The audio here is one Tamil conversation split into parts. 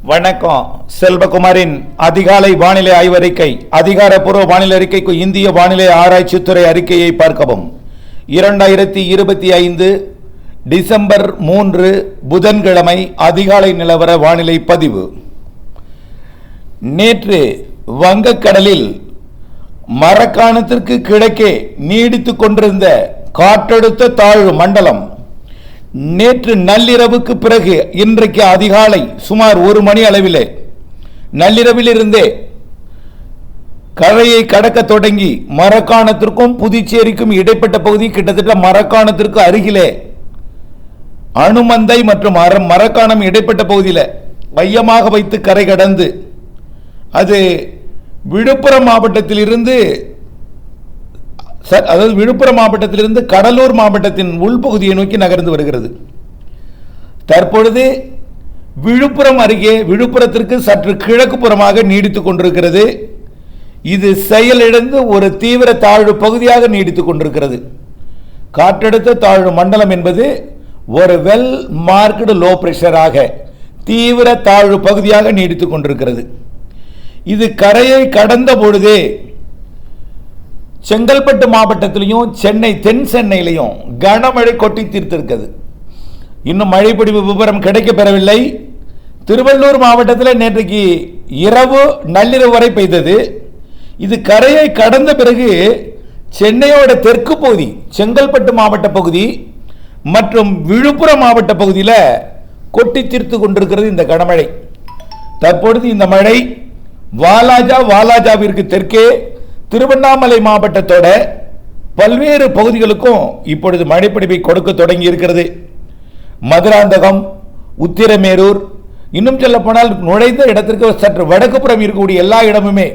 வணக்கம். செல்வகுமாரின் அதிகாலை வானிலை ஆய்வறிக்கை. அதிகாரப்பூர்வ வானிலை அறிக்கைக்கு இந்திய வானிலை ஆராய்ச்சித்துறை அறிக்கையை பார்க்கவும். 2025 டிசம்பர் 3 புதன்கிழமை அதிகாலை நிலவர வானிலை பதிவு. நேற்று வங்கக்கடலில் மரக்காணத்திற்கு கிழக்கே நீடித்துக் கொண்டிருந்த காற்றழுத்த தாழ்வு மண்டலம் நேற்று நள்ளிரவுக்கு பிறகு இன்றைக்கு அதிகாலை சுமார் 1 மணி அளவிலே நள்ளிரவில் இருந்தே கரையை கடக்க தொடங்கி மரக்காணத்திற்கும் புதுச்சேரிக்கும் இடைப்பட்ட பகுதி கிட்டத்தட்ட மரக்காணத்திற்கு அருகிலே அனுமந்தை மற்றும் மரக்காணம் இடைப்பட்ட பகுதியில் மையமாக வைத்து கரை கடந்து அது விழுப்புரம் மாவட்டத்தில் இருந்து அதாவது விழுப்புரம் மாவட்டத்திலிருந்து கடலூர் மாவட்டத்தின் உள்பகுதியை நோக்கி நகர்ந்து வருகிறது. தற்பொழுது விழுப்புரம் அருகே விழுப்புரத்திற்கு சற்று கிழக்கு புறமாக நீடித்துக் கொண்டிருக்கிறது. இது செயலிழந்து ஒரு தீவிர தாழ்வு பகுதியாக நீடித்துக் கொண்டிருக்கிறது. காற்றழுத்த தாழ்வு மண்டலம் என்பது ஒரு வெல் மார்க்டு லோ பிரஷராக தீவிர தாழ்வு பகுதியாக நீடித்துக் கொண்டிருக்கிறது. இது கரையை கடந்த பொழுதே செங்கல்பட்டு மாவட்டத்திலையும் சென்னை தென் சென்னையிலையும் கனமழை கொட்டி தீர்த்திருக்கிறது. இன்னும் மழைப்பொழிவு விவரம் கிடைக்கப்பெறவில்லை. திருவள்ளூர் மாவட்டத்தில் நேற்றைக்கு இரவு நள்ளிரவு வரை பெய்தது. இது கரையை கடந்த பிறகு சென்னையோட தெற்கு பகுதி செங்கல்பட்டு மாவட்ட பகுதி மற்றும் விழுப்புரம் மாவட்ட பகுதியில் கொட்டி தீர்த்து கொண்டிருக்கிறது இந்த கனமழை. தற்பொழுது இந்த மழை வாலாஜாவிற்கு தெற்கே திருவண்ணாமலை மாவட்டத்தோட பல்வேறு பகுதிகளுக்கும் இப்பொழுது மழைப்பொழிவை கொடுக்க தொடங்கி இருக்கிறது. மதுராந்தகம், உத்திரமேரூர், இன்னும் சொல்ல போனால் நுழைந்த இடத்திற்கு சற்று வடக்கு புறம் இருக்கக்கூடிய எல்லா இடமுமே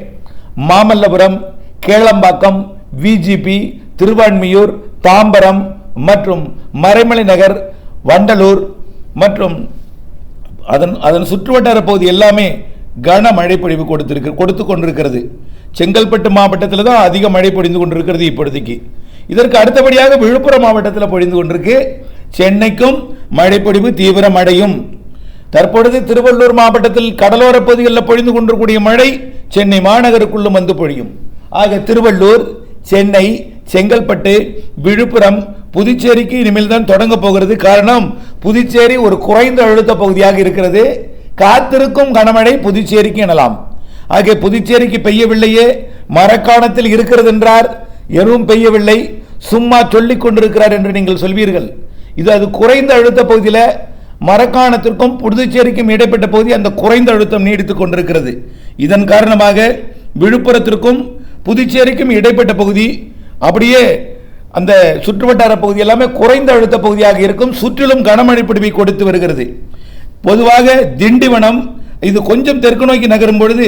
மாமல்லபுரம், கேளம்பாக்கம், விஜிபி, திருவான்மியூர், தாம்பரம் மற்றும் மறைமலை நகர், வண்டலூர் மற்றும் அதன் சுற்றுவட்டார பகுதி எல்லாமே கன மழை பொழிவு கொடுத்து கொண்டிருக்கிறது. செங்கல்பட்டு மாவட்டத்தில் தான் அதிக மழை பொழிந்து கொண்டிருக்கிறது இப்பொழுதைக்கு. இதற்கு அடுத்தபடியாக விழுப்புரம் மாவட்டத்தில் பொழிந்து கொண்டிருக்கு. சென்னைக்கும் மழை பொழிவு தீவிரமடையும். தற்பொழுது திருவள்ளூர் மாவட்டத்தில் கடலோர பகுதிகளில் பொழிந்து கொண்டிருக்கூடிய மழை சென்னை மாநகருக்குள்ளும் வந்து பொழியும். ஆக திருவள்ளூர், சென்னை, செங்கல்பட்டு, விழுப்புரம், புதுச்சேரிக்கு இனிமேல் தான் தொடங்க போகிறது. காரணம், புதுச்சேரி ஒரு குறைந்த அழுத்த பகுதியாக இருக்கிறது. காத்திருக்கும் கனமழை புதுச்சேரிக்கு எனலாம். ஆக புதுச்சேரிக்கு பெய்யவில்லையே, மரக்காணத்தில் இருக்கிறது என்றார், எதுவும் பெய்யவில்லை, சும்மா சொல்லிக் கொண்டிருக்கிறார் என்று நீங்கள் சொல்வீர்கள். இது அது குறைந்த அழுத்த பகுதியில் மரக்காணத்திற்கும் புதுச்சேரிக்கும் இடைப்பட்ட பகுதி அந்த குறைந்த அழுத்தம் நீடித்துக் கொண்டிருக்கிறது. இதன் காரணமாக விழுப்புரத்திற்கும் புதுச்சேரிக்கும் இடைப்பட்ட பகுதி அப்படியே அந்த சுற்றுவட்டார பகுதி எல்லாமே குறைந்த அழுத்த பகுதியாக இருக்கும். சுற்றிலும் கனமழை பொழிவை கொடுத்து வருகிறது. பொதுவாக திண்டிவனம் இது கொஞ்சம் தெற்கு நோக்கி நகரும் பொழுது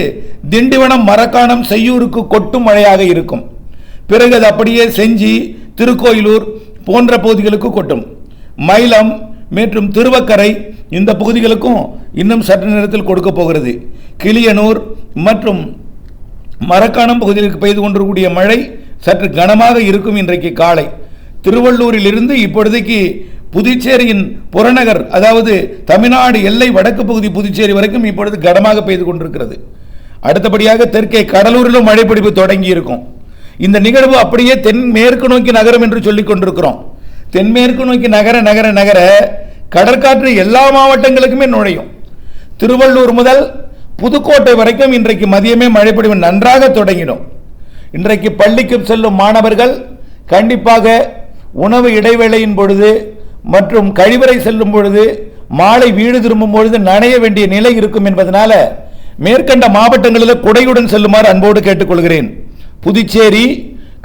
திண்டிவனம், மரக்காணம், செய்யூருக்கு கொட்டும் மழையாக இருக்கும். பிறகு அது அப்படியே செஞ்சி, திருக்கோயிலூர் போன்ற பகுதிகளுக்கு கொட்டும். மயிலம் மற்றும் திருவக்கரை இந்த பகுதிகளுக்கும் இன்னும் சற்று நேரத்தில் கொடுக்க போகிறது. கிளியனூர் மற்றும் மரக்காணம் பகுதிகளுக்கு பெய்து கொண்டிருக்கக்கூடிய மழை சற்று கனமாக இருக்கும். இன்றைக்கு காலை திருவள்ளூரில் இருந்து இப்பொழுதைக்கு புதுச்சேரியின் புறநகர், அதாவது தமிழ்நாடு எல்லை வடக்கு பகுதி புதுச்சேரி வரைக்கும் இப்பொழுது கனமாக பெய்து கொண்டிருக்கிறது. அடுத்தபடியாக தெற்கே கடலூரிலும் மழைப்பொழிவு தொடங்கி இருக்கும். இந்த நிகழ்வு அப்படியே தென்மேற்கு நோக்கி நகரம் என்று சொல்லிக் கொண்டிருக்கிறோம். தென்மேற்கு நோக்கி நகர நகர நகர கடற்காற்று எல்லா மாவட்டங்களுக்குமே நுழையும். திருவள்ளூர் முதல் புதுக்கோட்டை வரைக்கும் இன்றைக்கு மதியமே மழைப்பொழிவு நன்றாக தொடங்கிடும். இன்றைக்கு பள்ளிக்கு செல்லும் மாணவர்கள் கண்டிப்பாக உணவு இடைவேளையின் பொழுது மற்றும் கழிவறை செல்லும் பொழுது மாலை வீடு திரும்பும் பொழுது நனைய வேண்டிய நிலை இருக்கும் என்பதனால மேற்கண்ட மாவட்டங்களில் குடையுடன் செல்லுமாறு அன்போடு கேட்டுக்கொள்கிறேன். புதுச்சேரி,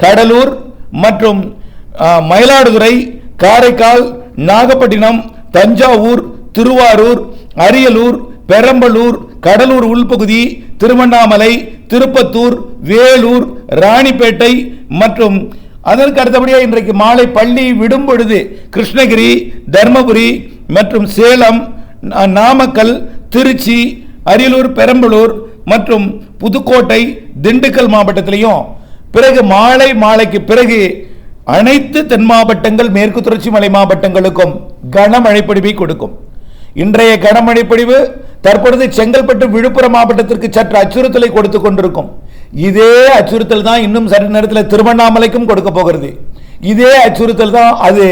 கடலூர் மற்றும் மயிலாடுதுறை, காரைக்கால், நாகப்பட்டினம், தஞ்சாவூர், திருவாரூர், அரியலூர், பெரம்பலூர், கடலூர் உள்பகுதி, திருவண்ணாமலை, திருப்பத்தூர், வேலூர், ராணிப்பேட்டை மற்றும் அதற்கு அடுத்தபடியாக இன்றைக்கு மாலை பள்ளி விடும் பொழுது கிருஷ்ணகிரி, தர்மபுரி மற்றும் சேலம், நாமக்கல், திருச்சி, அரியலூர், பெரம்பலூர் மற்றும் புதுக்கோட்டை, திண்டுக்கல் மாவட்டத்திலையும் பிறகு மாலைக்கு பிறகு அனைத்து தென் மாவட்டங்கள், மேற்கு தொடர்ச்சி மலை மாவட்டங்களுக்கும் கனமழை பொழிவை கொடுக்கும். இன்றைய கனமழை பொழிவு தற்பொழுது செங்கல்பட்டு விழுப்புரம் மாவட்டத்திற்கு சற்று அச்சுறுத்தலை கொடுத்துக் கொண்டிருக்கும். இதே அச்சுறுத்தல் தான் இன்னும் சற்று நேரத்தில் திருவண்ணாமலைக்கும் கொடுக்க போகிறது. இதே அச்சுறுத்தல் தான் அது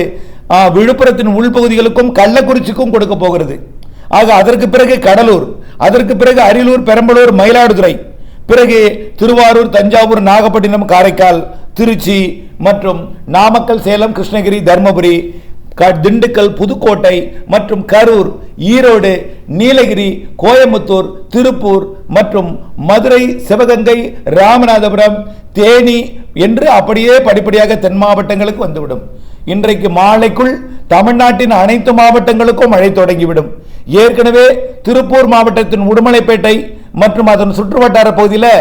விழுப்புரத்தின் உள்பகுதிகளுக்கும் கள்ளக்குறிச்சிக்கும் கொடுக்க போகிறது. ஆக அதற்கு பிறகு கடலூர், அதற்கு பிறகு அரியலூர், பெரம்பலூர், மயிலாடுதுறை, பிறகு திருவாரூர், தஞ்சாவூர், நாகப்பட்டினம், காரைக்கால், திருச்சி மற்றும் நாமக்கல், சேலம், கிருஷ்ணகிரி, தர்மபுரி, திண்டுக்கல், புதுக்கோட்டை மற்றும் கரூர், ஈரோடு, நீலகிரி, கோயம்புத்தூர், திருப்பூர் மற்றும் மதுரை, சிவகங்கை, ராமநாதபுரம், தேனி என்று அப்படியே படிப்படியாக தென் மாவட்டங்களுக்கு வந்துவிடும். இன்றைக்கு மாலைக்குள் தமிழ்நாட்டின் அனைத்து மாவட்டங்களுக்கும் மழை தொடங்கிவிடும். ஏற்கனவே திருப்பூர் மாவட்டத்தின் உடுமலைப்பேட்டை மற்றும் அதன் சுற்றுவட்டார பகுதியில்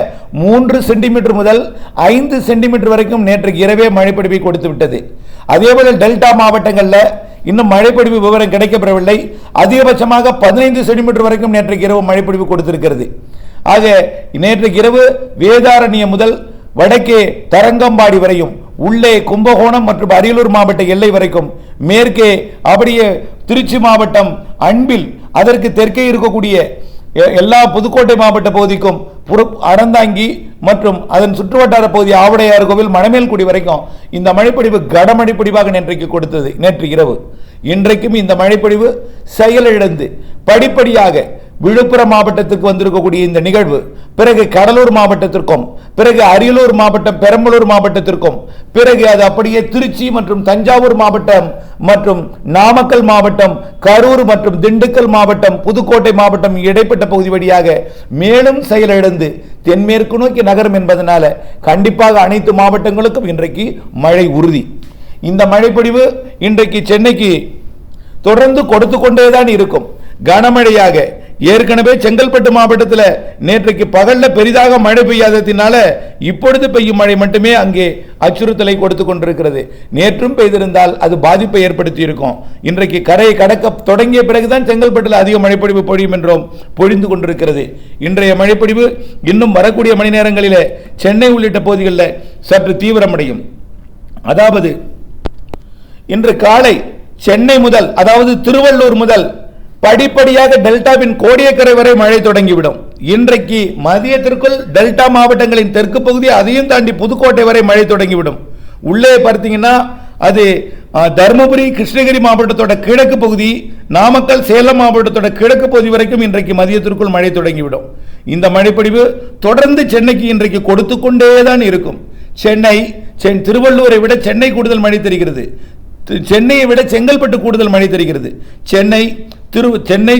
3 சென்டிமீட்டர் முதல் 5 சென்டிமீட்டர் வரைக்கும் நேற்று இரவே மழைப்பொழிவை கொடுத்து விட்டது. அதேபோல டெல்டா மாவட்டங்களில் இன்னும் மழைப்பொழிவு விவரம் கிடைக்கப்பெறவில்லை. அதிகபட்சமாக 15 சென்டிமீட்டர் வரைக்கும் நேற்றைக்கு இரவு மழைப்பொழிவு கொடுத்திருக்கிறது. ஆக நேற்றைக்கு இரவு வேதாரண்யம் முதல் வடக்கே தரங்கம்பாடி வரையும், உள்ளே கும்பகோணம் மற்றும் அரியலூர் மாவட்ட எல்லை வரைக்கும், மேற்கே அப்படியே திருச்சி மாவட்டம் அன்பில், அதற்கு தெற்கே இருக்கக்கூடிய எல்லா புதுக்கோட்டை மாவட்ட பகுதிக்கும், அறந்தாங்கி மற்றும் அதன் சுற்றுவட்டார பகுதி ஆவுடையார் கோவில், மணமேல்குடி வரைக்கும் இந்த மழைப்பொழிவு கனமழைப்பொழிவாக நேற்றைக்கு கொடுத்தது. நேற்று இரவு இன்றைக்கும் இந்த மழைப்பொழிவு செயலிழந்து படிப்படியாக விழுப்புரம் மாவட்டத்திற்கு வந்திருக்கக்கூடிய இந்த நிகழ்வு பிறகு கடலூர் மாவட்டத்திற்கும், பிறகு அரியலூர் மாவட்டம், பெரம்பலூர் மாவட்டத்திற்கும், பிறகு அது அப்படியே திருச்சி மற்றும் தஞ்சாவூர் மாவட்டம் மற்றும் நாமக்கல் மாவட்டம், கரூர் மற்றும் திண்டுக்கல் மாவட்டம், புதுக்கோட்டை மாவட்டம் இடைப்பட்ட பகுதி வழியாக மேலும் செயலிழந்து தென்மேற்கு நோக்கி நகரும் என்பதனால கண்டிப்பாக அனைத்து மாவட்டங்களுக்கும் இன்றைக்கு மழை உறுதி. இந்த மழைப்பொழிவு இன்றைக்கு சென்னைக்கு தொடர்ந்து கொடுத்து கொண்டேதான் இருக்கும். கனமழையாக ஏற்கனவே செங்கல்பட்டு மாவட்டத்தில் நேற்றைக்கு பகல்ல பெரிதாக மழை பெய்யாததினால இப்பொழுது பெய்யும் மழை மட்டுமே அங்கே அச்சுறுத்தலை கொடுத்து கொண்டிருக்கிறது. நேற்றும் பெய்திருந்தால் அது பாதிப்பை ஏற்படுத்தி இருக்கும். இன்றைக்கு கரையை கடக்க தொடங்கிய பிறகுதான் செங்கல்பட்டில் அதிக மழைப்பொழிவு பொழியும் என்றும் பொழிந்து கொண்டிருக்கிறது. இன்றைய மழைப்பொழிவு இன்னும் வரக்கூடிய மணி நேரங்களிலே சென்னை உள்ளிட்ட பகுதிகளில் சற்று தீவிரமடையும். அதாவது இன்று காலை சென்னை முதல், அதாவது திருவள்ளூர் முதல் படிப்படியாக டெல்டாவின் கோடியக்கரை வரை மழை தொடங்கிவிடும். இன்றைக்கு மதியத்திற்குள் டெல்டா மாவட்டங்களின் தெற்கு பகுதி, அதையும் தாண்டி புதுக்கோட்டை வரை மழை தொடங்கிவிடும். உள்ளே பார்த்தீங்கன்னா அது தர்மபுரி, கிருஷ்ணகிரி மாவட்டத்தோட கிழக்கு பகுதி, நாமக்கல், சேலம் மாவட்டத்தோட கிழக்கு பகுதி வரைக்கும் இன்றைக்கு மதியத்திற்குள் மழை தொடங்கிவிடும். இந்த மழைப்பொழிவு தொடர்ந்து சென்னைக்கு இன்றைக்கு கொடுத்து கொண்டேதான் இருக்கும். திருவள்ளூரை விட சென்னை கூடுதல் மழை தெரிகிறது. சென்னையை விட செங்கல்பட்டு கூடுதல் மழை தெரிகிறது. சென்னை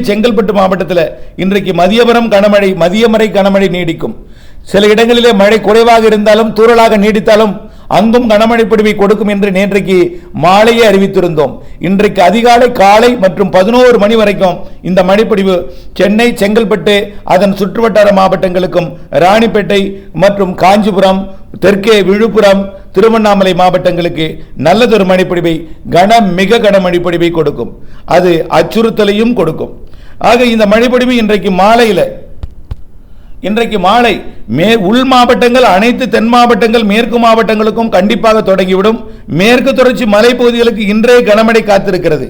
செங்கல்பட்டு மாவட்டத்தில் இன்றைக்கு மதியம் வரை கனமழை நீடிக்கும். சில இடங்களிலே மழை குறைவாக இருந்தாலும் தூறலாக நீடித்தாலும் அங்கும் கனமழை பொழிவை கொடுக்கும் என்று நேற்றைக்கு மாலையே அறிவித்திருந்தோம். இன்றைக்கு அதிகாலை, காலை மற்றும் 11 மணி வரைக்கும் இந்த மழைப்பொழிவு சென்னை, செங்கல்பட்டு, அதன் சுற்றுவட்டார மாவட்டங்களுக்கும், ராணிப்பேட்டை மற்றும் காஞ்சிபுரம், தெற்கே விழுப்புரம், திருவண்ணாமலை மாவட்டங்களுக்கு நல்லதொரு மழைப்பொழிவை, மிக கனமழைப்பொழிவை கொடுக்கும். அது அச்சுறுத்தலையும் கொடுக்கும். ஆக இந்த மழைப்பொழிவு இன்றைக்கு மாலை உள் மாவட்டங்கள், அனைத்து தென் மாவட்டங்கள், மேற்கு மாவட்டங்களுக்கும் கண்டிப்பாக தொடங்கிவிடும். மேற்கு தொடர்ச்சி மலைப்பகுதிகளுக்கு இன்றைய கனமழை காத்திருக்கிறது.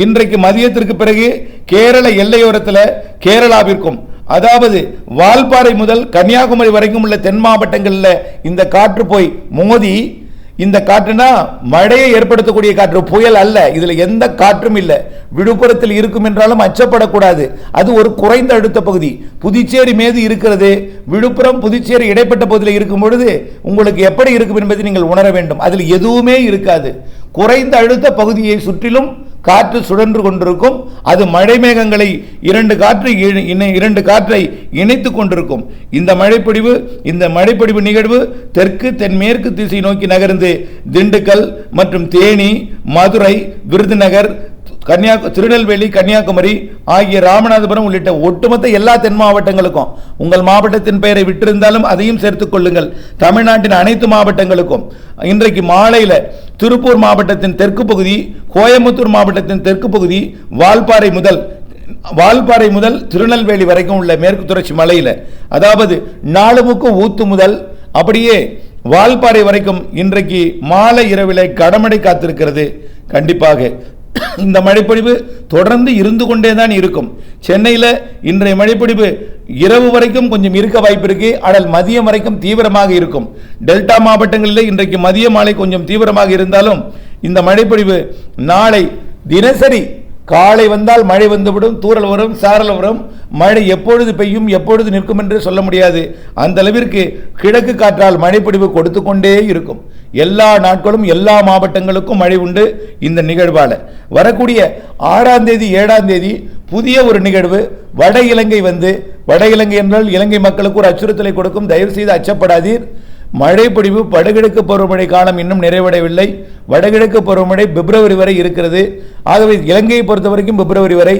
இன்றைக்கு மதியத்திற்கு பிறகு கேரள எல்லையோரத்தில் கேரளாவிற்கும், அதாவது வால்பாறை முதல் கன்னியாகுமரி வரைக்கும் உள்ள தென் மாவட்டங்களில் இந்த காற்று போய் மோதி, இந்த காற்றுனா மழையை ஏற்படுத்தக்கூடிய காற்று, புயல் அல்ல. இதுல எந்த காற்றும் இல்லை. விழுப்புரத்தில் இருக்கும் என்றாலும் அச்சப்படக்கூடாது. அது ஒரு குறைந்த அழுத்த பகுதி. புதுச்சேரி மீது இருக்கிறது. விழுப்புரம் புதுச்சேரி இடைப்பட்ட பகுதியில் இருக்கும் பொழுது உங்களுக்கு எப்படி இருக்கும் என்பதை நீங்கள் உணர வேண்டும். அதில் எதுவுமே இருக்காது. குறைந்த அழுத்த பகுதியை சுற்றிலும் காற்று சுழன்று கொண்டிருக்கும். அது மழை மேகங்களை இரண்டு காற்றை இணைத்துக் கொண்டிருக்கும். இந்த மழைப்பொழிவு நிகழ்வு தெற்கு தென்மேற்கு திசை நோக்கி நகர்ந்து திண்டுக்கல் மற்றும் தேனி, மதுரை, விருதுநகர், திருநெல்வேலி, கன்னியாகுமரி ஆகிய ராமநாதபுரம் உள்ளிட்ட ஒட்டுமொத்த எல்லா தென் மாவட்டங்களுக்கும், உங்கள் மாவட்டத்தின் பெயரை விட்டிருந்தாலும் அதையும் சேர்த்துக் கொள்ளுங்கள், தமிழ்நாட்டின் அனைத்து மாவட்டங்களுக்கும் இன்றைக்கு மாலையில் திருப்பூர் மாவட்டத்தின் தெற்கு பகுதி, கோயம்புத்தூர் மாவட்டத்தின் தெற்கு பகுதி, வால்பாறை முதல் திருநெல்வேலி வரைக்கும் உள்ள மேற்கு தொடர்ச்சி மலையில், அதாவது நாலுமுக்கு ஊத்து முதல் அப்படியே வால்பாறை வரைக்கும் இன்றைக்கு மாலை இரவிலே கனமழை காத்திருக்கிறது. கண்டிப்பாக இந்த மழைப்பொழிவு தொடர்ந்து இருந்து கொண்டே தான் இருக்கும். சென்னையில் இன்றைய மழைப்பொழிவு இரவு வரைக்கும் கொஞ்சம் இருக்க வாய்ப்பு இருக்கு. ஆனால் மதியம் வரைக்கும் தீவிரமாக இருக்கும். டெல்டா மாவட்டங்களில் இன்றைக்கு மதிய மாலை கொஞ்சம் தீவிரமாக இருந்தாலும் இந்த மழைப்பொழிவு நாளை தினசரி காலை வந்தால் மழை வந்துவிடும், தூறல் வரும், சாரல் வரும். மழை எப்பொழுது பெய்யும் எப்பொழுது நிற்கும் என்று சொல்ல முடியாது. அந்த அளவிற்கு கிழக்கு காற்றால் மழைப்பொழிவு கொடுத்து கொண்டே இருக்கும். எல்லா நாட்களும் எல்லா மாவட்டங்களுக்கும் மழை உண்டு. இந்த நிகழ்வால் வரக்கூடிய 6ஆம் தேதி 7ஆம் தேதி புதிய ஒரு நிகழ்வு வட இலங்கை வந்து, வட இலங்கை என்றால் இலங்கை மக்களுக்கு ஒரு அச்சுறுத்தலை கொடுக்கும். தயவு செய்து அச்சப்படாதீர். மழைப்பொழிவு வடகிழக்கு பருவமழை காலம் இன்னும் நிறைவடையவில்லை. வடகிழக்கு பருவமழை பிப்ரவரி வரை இருக்கிறது. ஆகவே இலங்கையை பொறுத்த வரைக்கும் பிப்ரவரி வரை,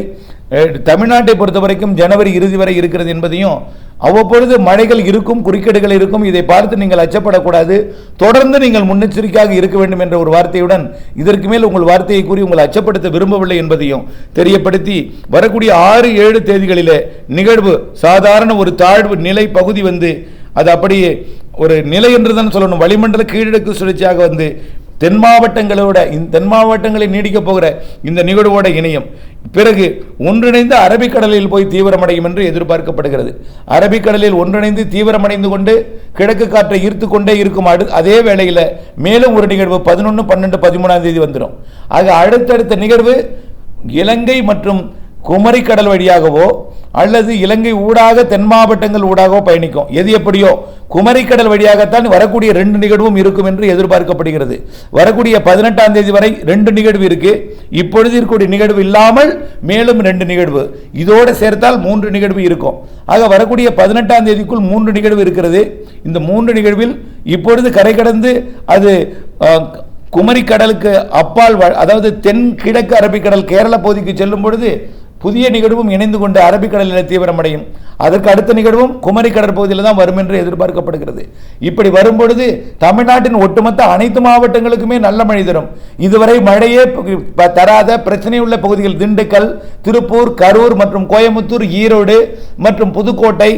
தமிழ்நாட்டை பொறுத்த வரைக்கும் ஜனவரி இறுதி வரை இருக்கிறது என்பதையும், அவ்வப்பொழுது மழைகள் இருக்கும், குறுக்கீடுகள் இருக்கும். இதை பார்த்து நீங்கள் அச்சப்படக்கூடாது. தொடர்ந்து நீங்கள் முன்னெச்சரிக்கையாக இருக்க வேண்டும் என்ற ஒரு வார்த்தையுடன் இதற்கு மேல் உங்கள் வார்த்தையை கூறி உங்களை அச்சப்படுத்த விரும்பவில்லை என்பதையும் தெரியப்படுத்தி, வரக்கூடிய 6-7 தேதிகளிலே நிகழ்வு சாதாரண ஒரு தாழ்வு நிலை பகுதி வந்து அது அப்படியே ஒரு நிலை என்று தான் சொல்லணும், வளிமண்டல கீழடுக்கு சுழற்சியாக வந்து தென் மாவட்டங்களை நீடிக்கப் போகிற இந்த நிகழ்வோட இணையம். பிறகு ஒன்றிணைந்து அரபிக்கடலில் போய் தீவிரமடையும் என்று எதிர்பார்க்கப்படுகிறது. அரபிக்கடலில் ஒன்றிணைந்து தீவிரமடைந்து கொண்டு கிழக்கு காற்றை ஈர்த்து கொண்டே இருக்கும். அதே வேளையில் மேலும் ஒரு நிகழ்வு 11, 12, 13ஆம் தேதி வந்துடும். ஆக அடுத்தடுத்த நிகழ்வு இலங்கை மற்றும் குமரி கடல் வழியாகவோ அல்லது இலங்கை ஊடாக தென் மாவட்டங்கள் ஊடாகவோ பயணிக்கும். எது எப்படியோ குமரிக்கடல் வழியாகத்தான் வரக்கூடிய 2 நிகழ்வும் இருக்கும் என்று எதிர்பார்க்கப்படுகிறது. வரக்கூடிய 18ஆம் தேதி வரை 2 நிகழ்வு இருக்கு. இப்பொழுது இருக்கக்கூடிய நிகழ்வு இல்லாமல் மேலும் 2 நிகழ்வு, இதோடு சேர்த்தால் 3 நிகழ்வு இருக்கும். ஆக வரக்கூடிய 18ஆம் தேதிக்குள் 3 நிகழ்வு இருக்கிறது. இந்த 3 நிகழ்வில் இப்பொழுது கரை கடந்து அது குமரி கடலுக்கு அப்பால், அதாவது தென் கிழக்கு அரபிக்கடல் கேரள பகுதிக்கு செல்லும் பொழுது புதிய நிகழ்வும் இணைந்து கொண்டு அரபிக்கடலில் தீவிரமடையும். அதற்கு அடுத்த நிகழ்வும் குமரி கடற்பகுதியில் தான் வரும் என்று எதிர்பார்க்கப்படுகிறது. இப்படி வரும்பொழுது தமிழ்நாட்டின் ஒட்டுமொத்த அனைத்து மாவட்டங்களுக்குமே நல்ல மழை தரும். இதுவரை மழையே தராத பிரச்சனை உள்ள பகுதிகள் திண்டுக்கல், திருப்பூர், கரூர் மற்றும் கோயம்புத்தூர், ஈரோடு மற்றும் புதுக்கோட்டை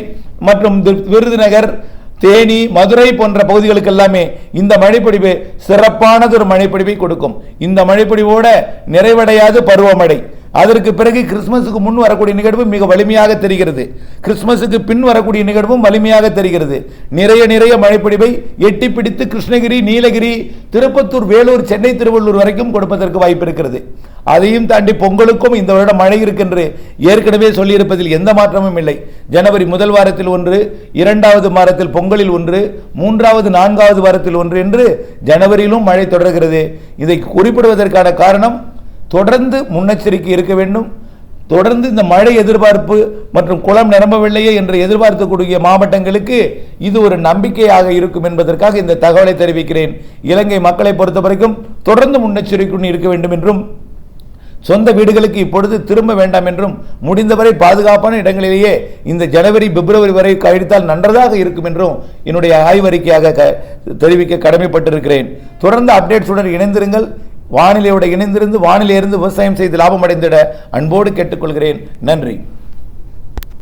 மற்றும் விருதுநகர், தேனி, மதுரை போன்ற பகுதிகளுக்கு எல்லாமே இந்த மழைப்பொழிவு சிறப்பானதொரு மழைப்பொழிவை கொடுக்கும். இந்த மழைப்பொழிவோட நிறைவடையாது பருவமழை. அதற்கு பிறகு கிறிஸ்துமஸுக்கு முன் வரக்கூடிய நிகழ்வு மிக வலிமையாக தெரிகிறது. கிறிஸ்துமஸுக்கு பின் வரக்கூடிய நிகழ்வும் வலிமையாக தெரிகிறது. நிறைய மழைப்பொழிவை எட்டி பிடித்து கிருஷ்ணகிரி, நீலகிரி, திருப்பத்தூர், வேலூர், சென்னை, திருவள்ளூர் வரைக்கும் கொடுப்பதற்கு வாய்ப்பு இருக்கிறது. அதையும் தாண்டி பொங்கலுக்கும் இந்த வருடம் மழை இருக்கின்ற ஏற்கனவே சொல்லியிருப்பதில் எந்த மாற்றமும் இல்லை. ஜனவரி முதல் வாரத்தில் 1, 2வது வாரத்தில் பொங்கலில் 1, 3வது 4வது வாரத்தில் 1 என்று ஜனவரியிலும் மழை தொடர்கிறது. இதை குறிப்பிடுவதற்கான காரணம் தொடர்ந்து முன்னெச்சரிக்கை இருக்க வேண்டும். தொடர்ந்து இந்த மழை எதிர்பார்ப்பு மற்றும் குளம் நிரம்பவில்லையே என்று எதிர்பார்க்கக்கூடிய மாவட்டங்களுக்கு இது ஒரு நம்பிக்கையாக இருக்கும் என்பதற்காக இந்த தகவலை தெரிவிக்கிறேன். இலங்கை மக்களை பொறுத்த வரைக்கும் தொடர்ந்து முன்னெச்சரிக்கையுடன் இருக்க வேண்டும் என்றும், சொந்த வீடுகளுக்கு இப்பொழுது திரும்ப வேண்டாம் என்றும், முடிந்தவரை பாதுகாப்பான இடங்களிலேயே இந்த ஜனவரி பிப்ரவரி வரை கழித்தால் நன்றதாக இருக்கும் என்றும் என்னுடைய ஆய்வறிக்கையாக தெரிவிக்க கடமைப்பட்டிருக்கிறேன். தொடர்ந்து அப்டேட்ஸுடன் இணைந்திருங்கள். வானிலையோடு இணைந்திருந்து வானிலையிலிருந்து விவசாயம் செய்து லாபம் அடைந்திட அன்போடு கேட்டுக்கொள்கிறேன். நன்றி.